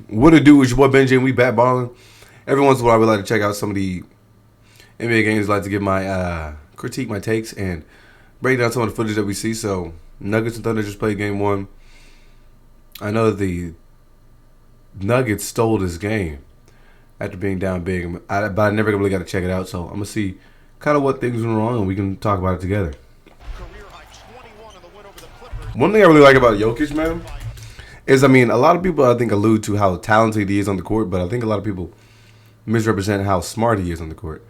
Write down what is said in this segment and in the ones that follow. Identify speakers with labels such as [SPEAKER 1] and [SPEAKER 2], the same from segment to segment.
[SPEAKER 1] What it do is your boy Benji and we bat balling. Every once in a while, we like to check out some of the NBA games. Like to give my critique, my takes, and break down some of the footage that we see. So Nuggets and Thunder just played game one. I know that the Nuggets stole this game after being down big, but I never really got to check it out. So I'm gonna see kind of what things went wrong, and we can talk about it together. One thing I really like about Jokic, man, is, I mean, a lot of people, I think, allude to how talented he is on the court, but I think a lot of people misrepresent how smart he is on the court.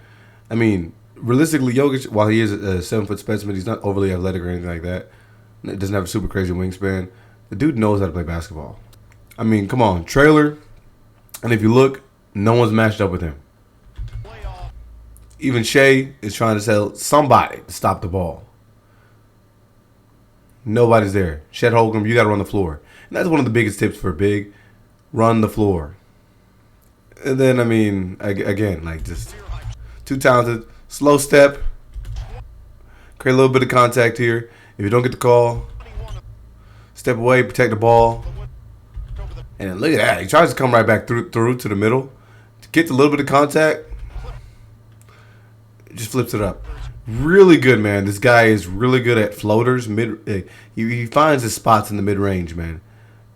[SPEAKER 1] I mean, realistically, Jokic, while he is a 7-foot specimen, he's not overly athletic or anything like that. Doesn't have a super crazy wingspan. The dude knows how to play basketball. I mean, come on, trailer, and if you look, no one's matched up with him. Even Shea is trying to tell somebody to stop the ball. Nobody's there. Chet Holmgren, you got to run the floor. And that's one of the biggest tips for big. Run the floor. And then, I mean, again, like, just too talented. Slow step. Create a little bit of contact here. If you don't get the call, step away, protect the ball. And then look at that. He tries to come right back through to the middle. Gets a little bit of contact. Just flips it up. Really good, man. This guy is really good at floaters. He finds his spots in the mid-range, man.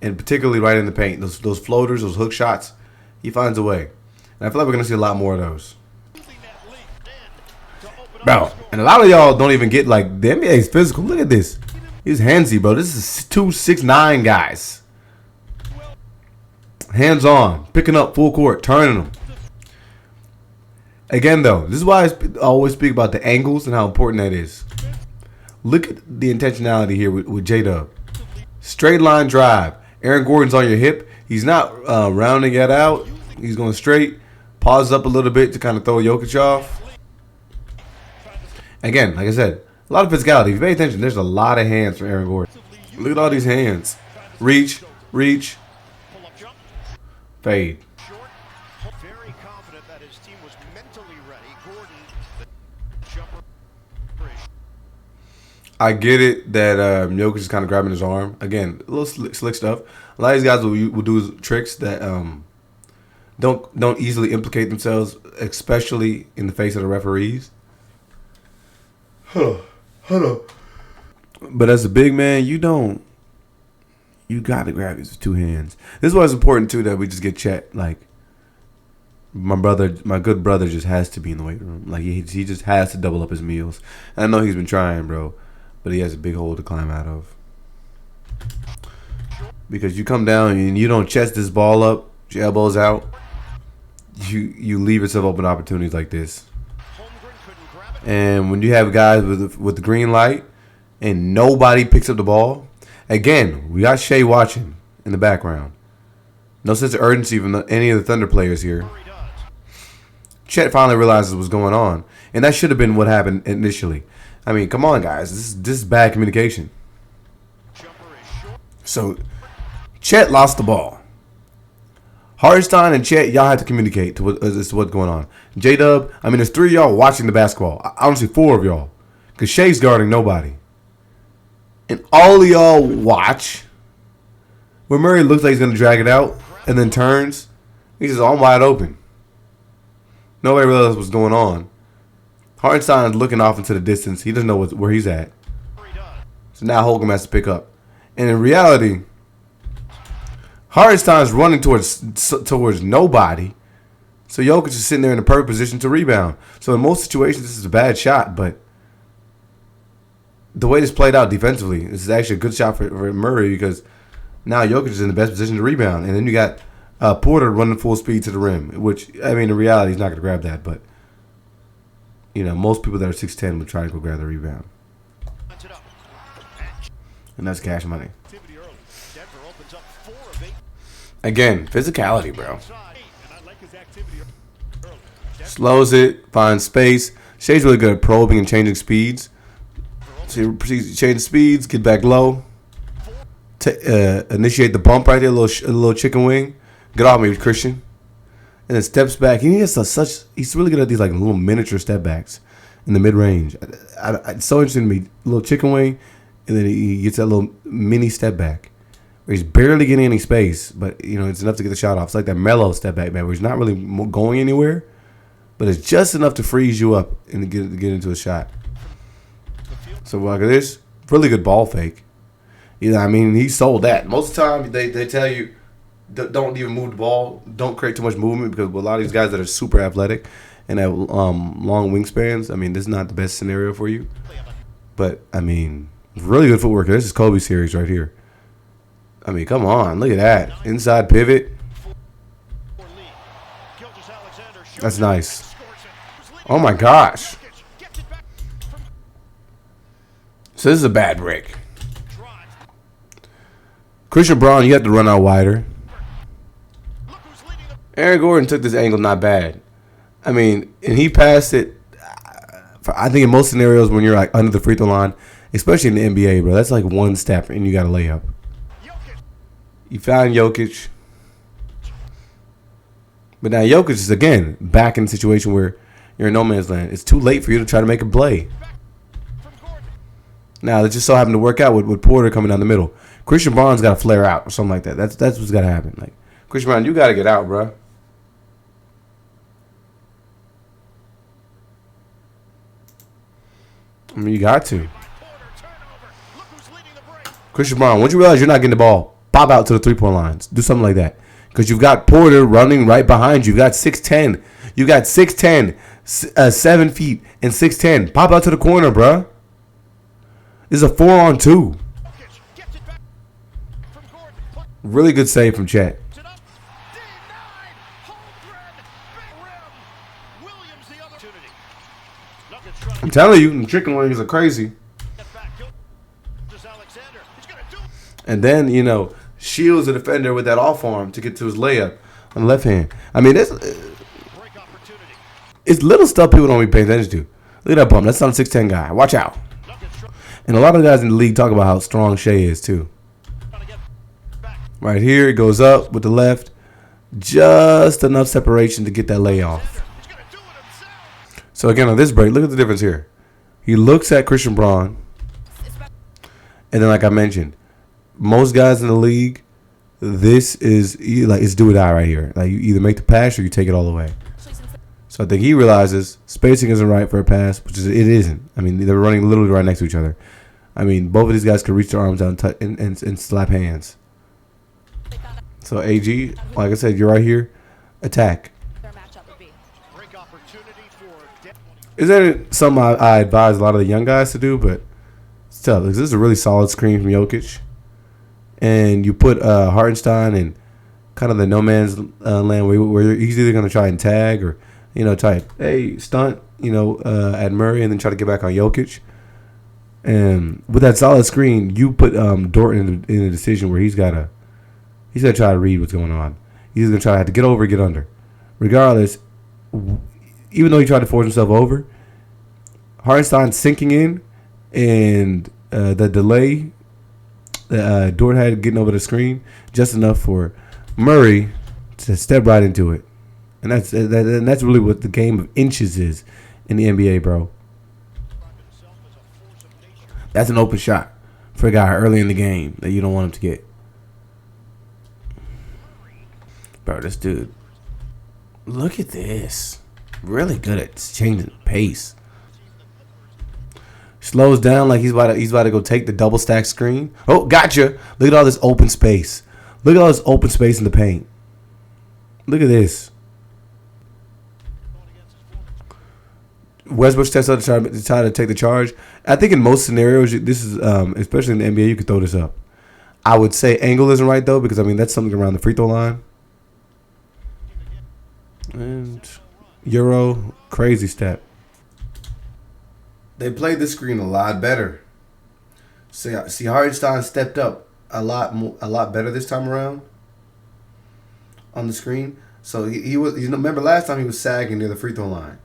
[SPEAKER 1] And particularly right in the paint. Those floaters, those hook shots, he finds a way. And I feel like we're going to see a lot more of those. Bro, and a lot of y'all don't even get, like, the NBA is physical. Look at this. He's handsy, bro. This is 2'6'9" guys. Hands on. Picking up full court. Turning them. Again, though, this is why I always speak about the angles and how important that is. Look at the intentionality here with J-Dub. Straight line drive. Aaron Gordon's on your hip. He's not rounding it out. He's going straight. Pauses up a little bit to kind of throw Jokic off. Again, like I said, a lot of physicality. If you pay attention, there's a lot of hands from Aaron Gordon. Look at all these hands. Reach, reach, fade.
[SPEAKER 2] Very confident that his team was mentally ready. Gordon, the jumper.
[SPEAKER 1] I get it that Jokic is kind of grabbing his arm. Again, a little slick stuff. A lot of these guys will do tricks that don't easily implicate themselves, especially in the face of the referees. Hold on. But as a big man, you got to grab these with two hands. This is why it's important too that we just get Chet. Like, my good brother just has to be in the weight room. Like, he just has to double up his meals. And I know he's been trying, bro, but he has a big hole to climb out of. Because you come down and you don't chest this ball up, your elbows out, you leave yourself open opportunities like this. And when you have guys with the green light and nobody picks up the ball, again, we got Shea watching in the background. No sense of urgency from any of the Thunder players here. Chet finally realizes what's going on, and that should have been what happened initially. I mean, come on, guys. This is bad communication. So, Chet lost the ball. Hartenstein and Chet, y'all have to communicate to what's going on. J-Dub, I mean, there's 3 of y'all watching the basketball. I don't see 4 of y'all, because Shea's guarding nobody. And all of y'all watch where Murray looks like he's going to drag it out and then turns. He says, oh, I'm wide open. Nobody realizes what's going on. Hartenstein's looking off into the distance. He doesn't know where he's at. So now Holcomb has to pick up. And in reality, Hartenstein's running towards nobody. So Jokic is sitting there in the perfect position to rebound. So in most situations, this is a bad shot, but the way this played out defensively, this is actually a good shot for Murray, because now Jokic is in the best position to rebound. And then you got Porter running full speed to the rim, which, I mean, in reality, he's not going to grab that. But, you know, most people that are 6'10" would try to go grab the rebound. And that's cash money. Again, physicality, bro. Slows it, finds space. Shea's really good at probing and changing speeds. So he proceeds to change speeds, get back low, initiate the bump right there, a little chicken wing. Get off me, Christian. And then steps back. He's really good at these like little miniature step backs in the mid range. It's so interesting to me. A little chicken wing, and then he gets that little mini step back. where he's barely getting any space, but you know it's enough to get the shot off. It's like that mellow step back, man, where he's not really going anywhere, but it's just enough to freeze you up and to get into a shot. So look at this, really good ball fake. You know, I mean, he sold that. Most of the time, they tell you don't even move the ball, don't create too much movement, because with a lot of these guys that are super athletic and have long wingspans, I mean, this is not the best scenario for you. But I mean, really good footwork. This is Kobe's series right here. I mean, come on, look at that inside pivot. That's nice. Oh my gosh. So this is a bad break. Christian Braun, you have to run out wider. Aaron Gordon took this angle not bad. I mean, and he passed it. I think in most scenarios when you're like under the free throw line, especially in the NBA, bro, that's like one step and you got to lay up. You found Jokic. But now Jokic is, again, back in a situation where you're in no man's land. It's too late for you to try to make a play. Now, it just so happened to work out with Porter coming down the middle. Christian Braun's got to flare out or something like that. That's what's got to happen. Like, Christian Braun, you got to get out, bro. I mean, you got to. Christian Braun, once you realize you're not getting the ball, pop out to the three-point lines. Do something like that. Because you've got Porter running right behind you. You've got 6'10". You got 6'10", 7 feet, and 6'10". Pop out to the corner, bro. This is a 4-on-2. Really good save from Chet. I'm telling you, the chicken wings are crazy. And then, you know, shields the defender with that off arm to get to his layup on the left hand. I mean, it's little stuff people don't be paying attention to. Look at that bump. That's not a 6'10" guy. Watch out. And a lot of guys in the league talk about how strong Shea is, too. Right here, it goes up with the left. Just enough separation to get that layoff. So, again, on this break, look at the difference here. He looks at Christian Braun. And then, like I mentioned, most guys in the league, this is like it's do or die right here. Like you either make the pass or you take it all the way. So I think he realizes spacing isn't right for a pass, which is it isn't. I mean, they're running literally right next to each other. I mean, both of these guys can reach their arms out and slap hands. So AG, like I said, you're right here. Attack. Is that something I advise a lot of the young guys to do? But it's tough. This is a really solid screen from Jokic. And you put Hartenstein in kind of the no man's land where he's either going to try and tag or, you know, try stunt, you know, at Murray and then try to get back on Jokic. And with that solid screen, you put Dort in a decision where he's got to try to read what's going on. He's going to try to have to get over, get under. Regardless, even though he tried to force himself over, Hartenstein sinking in and the delay Dort had getting over the screen just enough for Murray to step right into it, and that's really what the game of inches is in the NBA, bro. That's an open shot for a guy early in the game that you don't want him to get. Bro, this dude, look at this. Really good at changing the pace. Slows down like he's about to go take the double stack screen. Oh, gotcha. Look at all this open space. Look at all this open space in the paint. Look at this. Westbrook steps up to try to take the charge. I think in most scenarios, this is, especially in the NBA, you could throw this up. I would say angle isn't right, though, because, I mean, that's something around the free throw line. And Euro, crazy step. They played the screen a lot better. See, Hartenstein stepped up a lot better this time around on the screen. So he was. You know, remember last time he was sagging near the free throw line,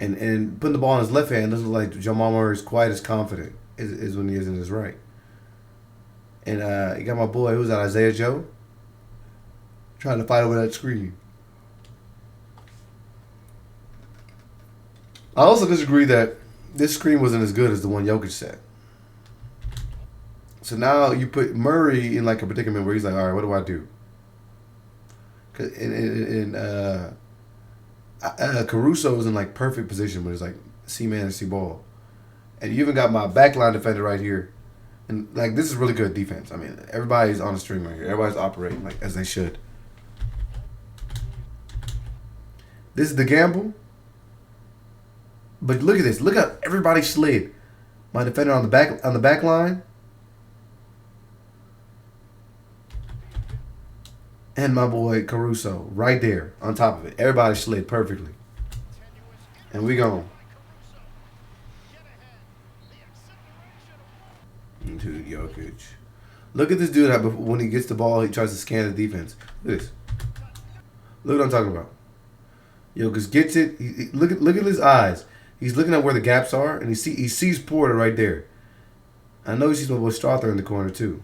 [SPEAKER 1] and putting the ball in his left hand doesn't look like Jamal Murray is quite as confident as when he is in his right. And you got my boy, who's that, Isaiah Joe, trying to fight over that screen. I also disagree that this screen wasn't as good as the one Jokic set. So now you put Murray in like a predicament where he's like, all right, what do I do? Cause Caruso was in like perfect position where it's like C man and C ball, and you even got my backline defender right here, and like this is really good defense. I mean, everybody's on the string right here. Everybody's operating like as they should. This is the gamble. But look at this. Look how everybody slid. My defender on the back line. And my boy Caruso right there on top of it. Everybody slid perfectly. And we gone. Into Jokic. Look at this dude. When he gets the ball, he tries to scan the defense. Look at this. Look what I'm talking about. Jokic gets it. Look at his eyes. He's looking at where the gaps are, and he sees Porter right there. I know he sees my boy Strother in the corner too.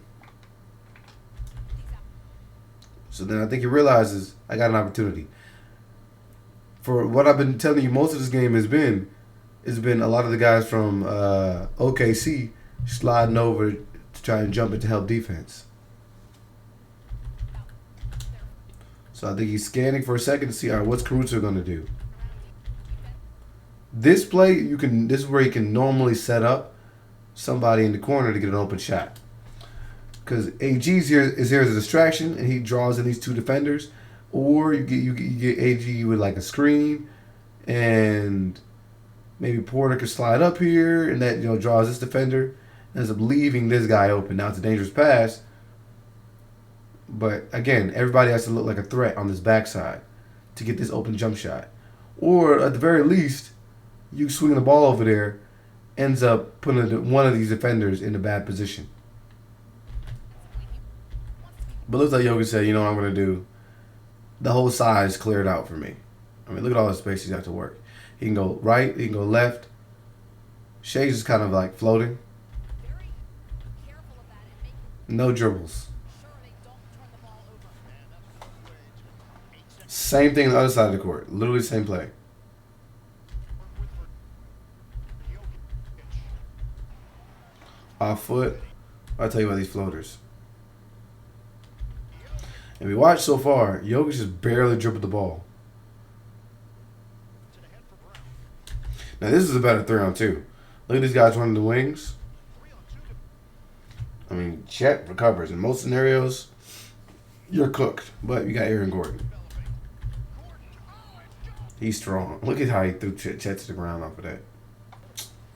[SPEAKER 1] So then I think he realizes I got an opportunity. For what I've been telling you, most of this game has been a lot of the guys from OKC sliding over to try and jump into help defense. So I think he's scanning for a second to see, all right, what's Caruso going to do? This play, this is where you can normally set up somebody in the corner to get an open shot. Because AG is here as a distraction, and he draws in these two defenders. Or you get AG with like a screen, and maybe Porter could slide up here, and that draws this defender, and ends up leaving this guy open. Now it's a dangerous pass, but again, everybody has to look like a threat on this backside to get this open jump shot. Or at the very least, you swinging the ball over there ends up putting one of these defenders in a bad position. But looks like Jokic said, you know what I'm going to do? The whole side is cleared out for me. I mean, look at all the space he's got to work. He can go right, he can go left. Shai's just kind of like floating. No dribbles. Same thing on the other side of the court. Literally the same play. Off foot. I'll tell you about these floaters. And we watched so far, Jokic just barely dribbled the ball. Now this is a better 3-on-2. Look at these guys running the wings. I mean, Chet recovers. In most scenarios, you're cooked. But you got Aaron Gordon. He's strong. Look at how he threw Chet to the ground off of that.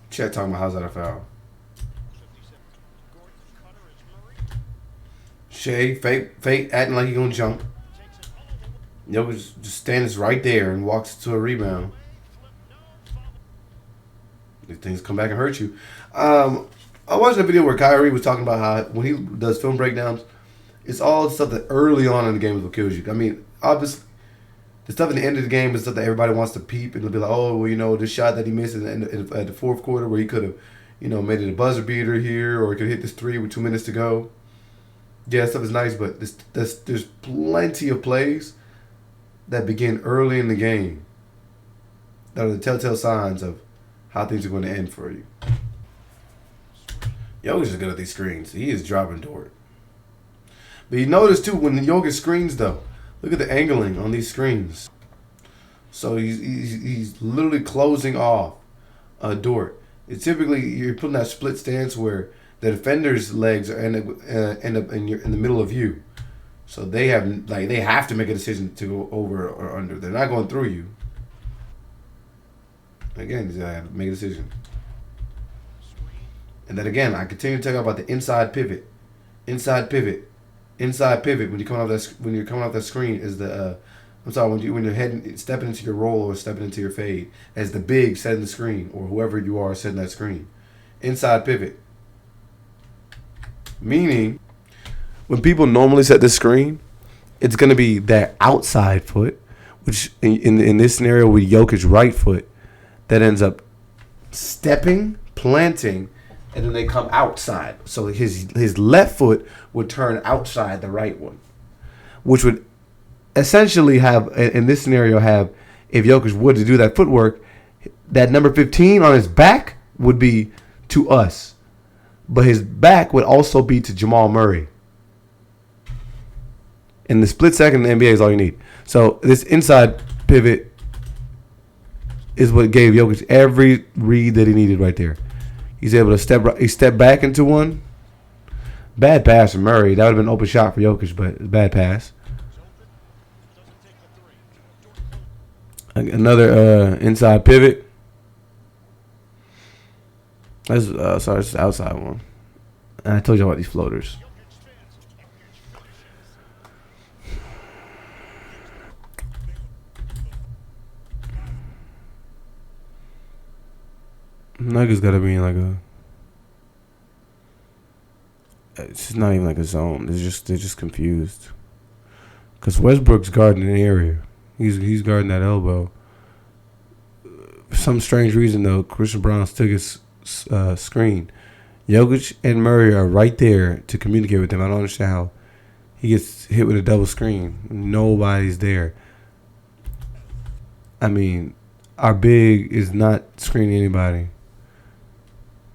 [SPEAKER 1] Chet talking about how's that a foul. Shea, fake acting like he's going to jump. Jokic just stands right there and walks to a rebound. These things come back and hurt you. I watched a video where Kyrie was talking about how when he does film breakdowns, it's all stuff that early on in the game is what kills you. I mean, obviously, the stuff at the end of the game is stuff that everybody wants to peep and they'll be like, oh, well, this shot that he missed at the fourth quarter where he could have, made it a buzzer beater here, or he could hit this three with 2 minutes to go. Yeah, that stuff is nice, but there's plenty of plays that begin early in the game that are the telltale signs of how things are going to end for you. Jokic is good at these screens. He is dropping Dort. But you notice, too, when Jokic screens, though, look at the angling on these screens. So he's literally closing off Dort. It's typically, you're putting that split stance where the defender's legs end up in the middle of you. So they have to make a decision to go over or under. They're not going through you. Again, they have to make a decision. And then again, I continue to talk about the inside pivot. Inside pivot. Inside pivot when you're coming off that screen is the when you're stepping into your roll or stepping into your fade as the big setting the screen, or whoever you are setting that screen. Inside pivot. Meaning, when people normally set the screen, it's going to be their outside foot, which in this scenario with Jokic's right foot, that ends up stepping, planting, and then they come outside. So his left foot would turn outside the right one, which would essentially have, in this scenario, if Jokic were to do that footwork, that number 15 on his back would be to us. but his back would also be to Jamal Murray. In the split second in the NBA is all you need. So this inside pivot is what gave Jokic every read that he needed right there. He's able to step back into one. Bad pass from Murray. That would have been an open shot for Jokic, but bad pass. Another inside pivot. That's sorry, it's the outside one. And I told you about these floaters. Nuggets gotta be in like a. It's not even like a zone. They're just confused. Cause Westbrook's guarding an area. He's guarding that elbow. For some strange reason though, Christian Brown took his screen. Jokic and Murray are right there to communicate with him. I don't understand how he gets hit with a double screen. Nobody's there. I mean, our big is not screening anybody.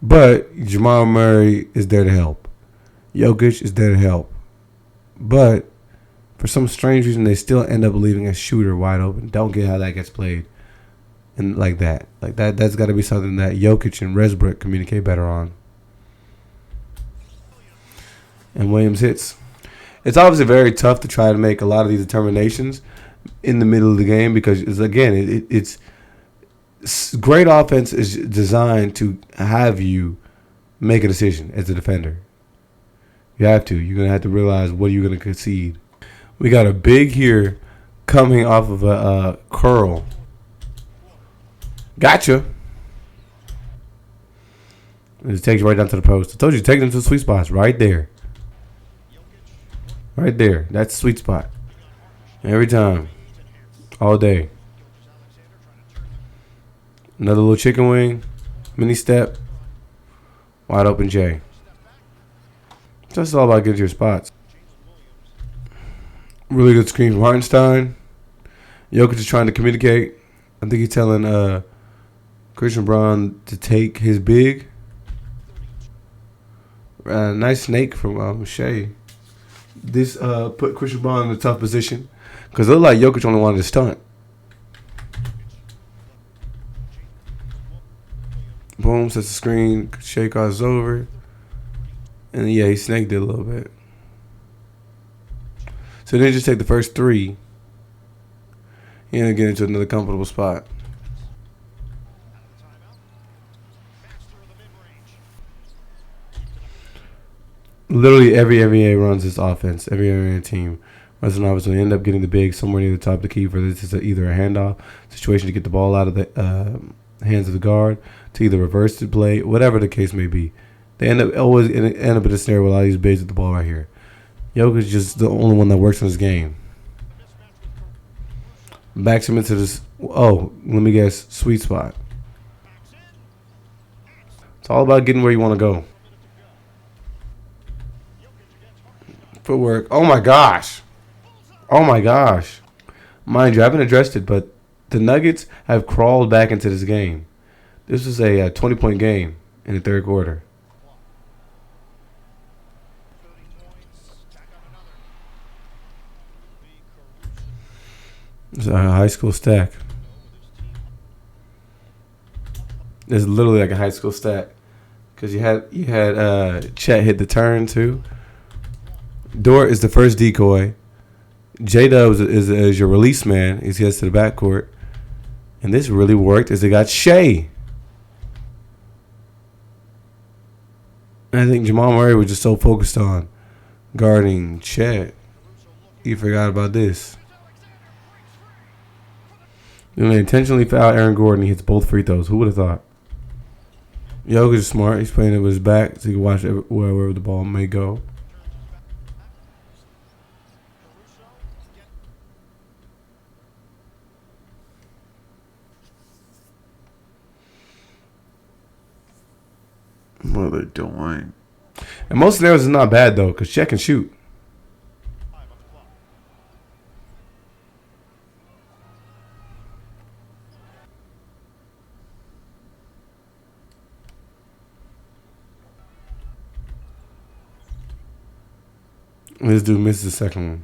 [SPEAKER 1] But Jamal Murray is there to help. Jokic is there to help. But for some strange reason, they still end up leaving a shooter wide open. Don't get how that gets played. And like that. That's got to be something that Jokic and Westbrook communicate better on. And Williams hits. It's obviously very tough to try to make a lot of these determinations in the middle of the game because, it's great offense is designed to have you make a decision as a defender. You have to. You're going to have to realize what you're going to concede. We got a big here coming off of a curl. Gotcha. It takes you right down to the post. I told you, take them to the sweet spots right there. Right there. That's the sweet spot. Every time. All day. Another little chicken wing. Mini step. Wide open J. That's all about getting to your spots. Really good screen from Hartenstein. Jokic is trying to communicate. I think he's telling Christian Brown to take his big. Nice snake from Shea. This put Christian Brown in a tough position because it looked like Jokic only wanted to stunt. Boom, sets the screen. Shea crosses over. And yeah, he snaked it a little bit. So then just take the first three and get into another comfortable spot. Literally every NBA runs this offense. Every NBA team runs an offense. We end up getting the big somewhere near the top of the key for this is either a handoff situation to get the ball out of the hands of the guard, to either reverse the play, whatever the case may be. They end up in a scenario with a lot of these bigs with the ball right here. Jokic is just the only one that works in this game. Backs him into this. Oh, let me guess, sweet spot. It's all about getting where you want to go. Footwork. Oh my gosh. Oh my gosh. Mind you, I haven't addressed it, but the Nuggets have crawled back into this game. This was a 20-point game in the third quarter. It's a high school stack. It's literally like a high school stack because you had Chet hit the turn too. Dort is the first decoy. J-Dub is your release man. He gets to the backcourt. And this really worked as they got Shea. And I think Jamal Murray was just so focused on guarding Chet. He forgot about this. And they intentionally foul Aaron Gordon. He hits both free throws. Who would have thought? Jokic is smart. He's playing it with his back so he can watch wherever the ball may go. What are they doing? And most scenarios is not bad though, because Chet can shoot. This dude missed the second one.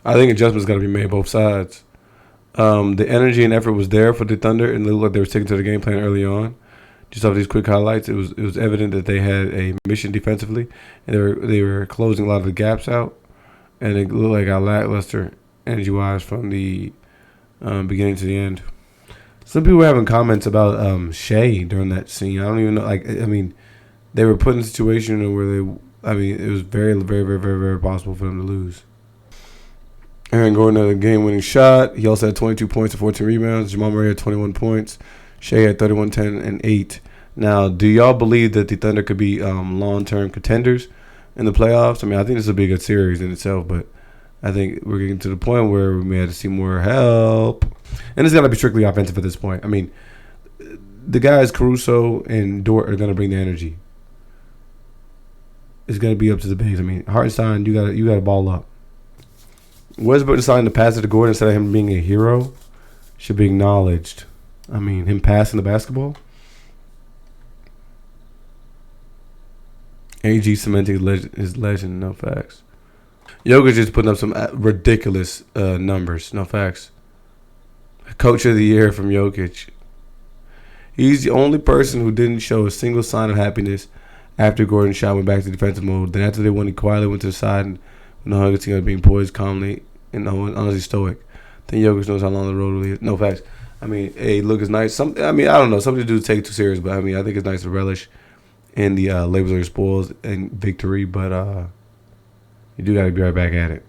[SPEAKER 1] I think adjustments got to be made both sides. The energy and effort was there for the Thunder, and it looked like they were sticking to the game plan early on. Just off these quick highlights, it was evident that they had a mission defensively, and they were closing a lot of the gaps out, and it looked like a lackluster energy wise from the beginning to the end. Some people were having comments about Shea during that scene. I don't even know. Like, I mean, they were put in a situation where it was very, very, very, very, very possible for them to lose. Aaron Gordon had a game-winning shot. He also had 22 points and 14 rebounds. Jamal Murray had 21 points. Shea had 31, 10, and 8. Now, do y'all believe that the Thunder could be long-term contenders in the playoffs? I mean, I think this will be a good series in itself, but I think we're getting to the point where we may have to see more help. And it's got to be strictly offensive at this point. I mean, the guys Caruso and Dort are going to bring the energy. It's going to be up to the bigs. I mean, Hartenstein, you got to ball up. Westbrook deciding to pass it to Gordon instead of him being a hero should be acknowledged. I mean, him passing the basketball. AG cementing his legend, no facts. Jokic is putting up some ridiculous numbers, no facts. Coach of the year from Jokic. He's the only person who didn't show a single sign of happiness after Gordon shot went back to defensive mode. Then after they won, he quietly went to the side and no hugging team being poised calmly and honestly stoic. Then Jokic knows how long the road really is. No facts. I mean, hey, look, it's nice. I don't know. Some people do take it too serious, but I mean, I think it's nice to relish in the labels of your spoils and victory. But you do got to be right back at it.